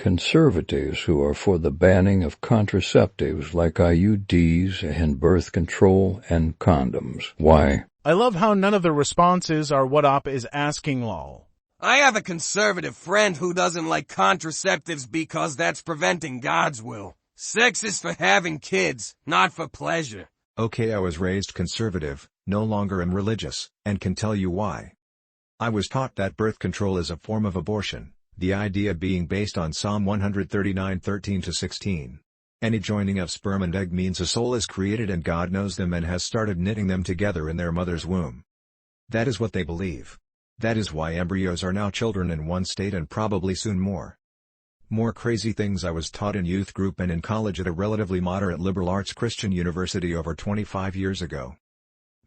conservatives who are for the banning of contraceptives like IUDs and birth control and condoms. Why? I love how none of the responses are what Op is asking, lol. I have a conservative friend who doesn't like contraceptives because that's preventing God's will. Sex is for having kids, not for pleasure. Okay, I was raised conservative, no longer am religious, and can tell you why. I was taught that birth control is a form of abortion, the idea being based on Psalm 139:13-16. Any joining of sperm and egg means a soul is created and God knows them and has started knitting them together in their mother's womb. That is what they believe. That is why embryos are now children in one state and probably soon more. More crazy things I was taught in youth group and in college at a relatively moderate liberal arts Christian university over 25 years ago.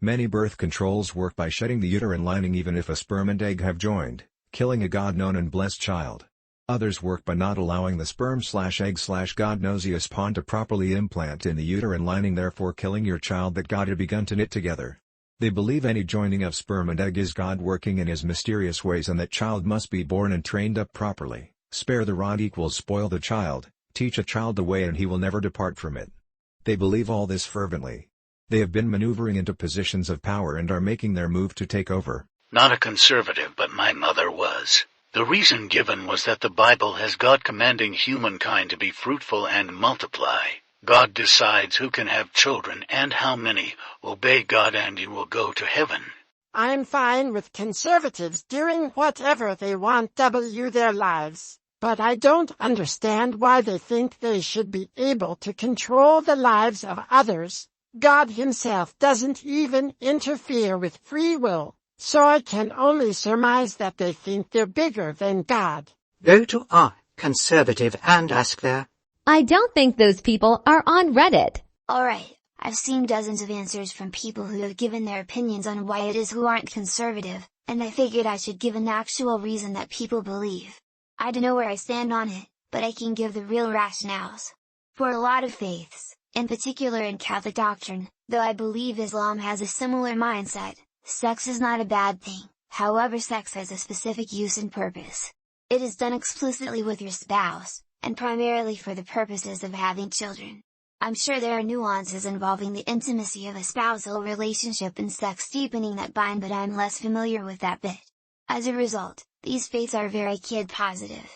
Many birth controls work by shedding the uterine lining even if a sperm and egg have joined, killing a God-known and blessed child. Others work by not allowing the sperm/egg/God-knows spawn to properly implant in the uterine lining, therefore killing your child that God had begun to knit together. They believe any joining of sperm and egg is God working in His mysterious ways and that child must be born and trained up properly. Spare the rod equals spoil the child, teach a child the way and he will never depart from it. They believe all this fervently. They have been maneuvering into positions of power and are making their move to take over. Not a conservative, but my mother was. The reason given was that the Bible has God commanding humankind to be fruitful and multiply. God decides who can have children and how many. Obey God and you will go to heaven. I'm fine with conservatives doing whatever they want to their lives, but I don't understand why they think they should be able to control the lives of others. God Himself doesn't even interfere with free will, so I can only surmise that they think they're bigger than God. Go to our conservative and ask there. I don't think those people are on Reddit. Alright, I've seen dozens of answers from people who have given their opinions on why it is who aren't conservative, and I figured I should give an actual reason that people believe. I don't know where I stand on it, but I can give the real rationales. For a lot of faiths, in particular in Catholic doctrine, though I believe Islam has a similar mindset, sex is not a bad thing. However, sex has a specific use and purpose. It is done explicitly with your spouse, and primarily for the purposes of having children. I'm sure there are nuances involving the intimacy of a spousal relationship and sex deepening that bind, but I'm less familiar with that bit. As a result, these faiths are very kid positive.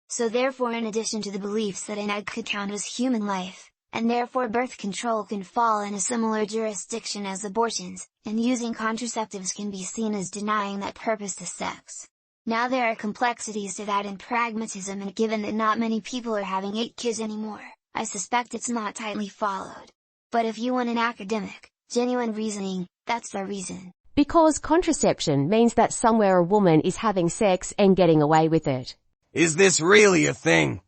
So therefore, in addition to the beliefs that an egg could count as human life, and therefore birth control can fall in a similar jurisdiction as abortions, and using contraceptives can be seen as denying that purpose to sex. Now there are complexities to that in pragmatism, and given that not many people are having 8 kids anymore, I suspect it's not tightly followed. But if you want an academic, genuine reasoning, that's the reason. Because contraception means that somewhere a woman is having sex and getting away with it. Is this really a thing?